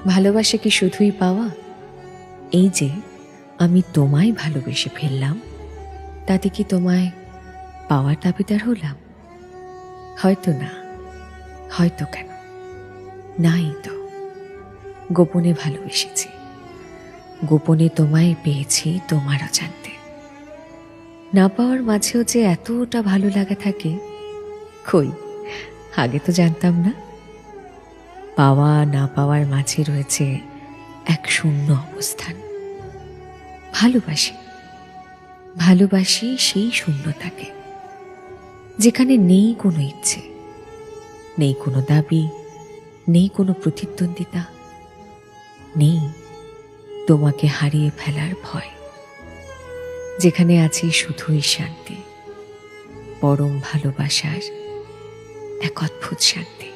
ভালোবাসা কি শুধুই পাওয়া? এই যে আমি তোমায় ভালোবেসে ফেললাম, তাতে কি তোমায় পাওয়ার দাবিদার হলাম? হয়তো না, হয়তো কেন, নাই তো। গোপনে ভালোবেসেছি, গোপনে তোমায় পেয়েছি তোমার অজান্তে। না পাওয়ার মাঝেও যে এতটা ভালো লাগা থাকে, কই আগে তো জানতাম না। পাওয়া না পাওয়ার মাঝে রয়েছে এক শূন্য অবস্থান। ভালোবাসি, ভালোবাসি সেই শূন্যতাকে, যেখানে নেই কোনো ইচ্ছে, নেই কোনো দাবি, নেই কোনো প্রতিদ্বন্দ্বিতা, নেই তোমাকে হারিয়ে ফেলার ভয়। যেখানে আছে শুধুই শান্তি, পরম ভালোবাসার এক অদ্ভুত শান্তি।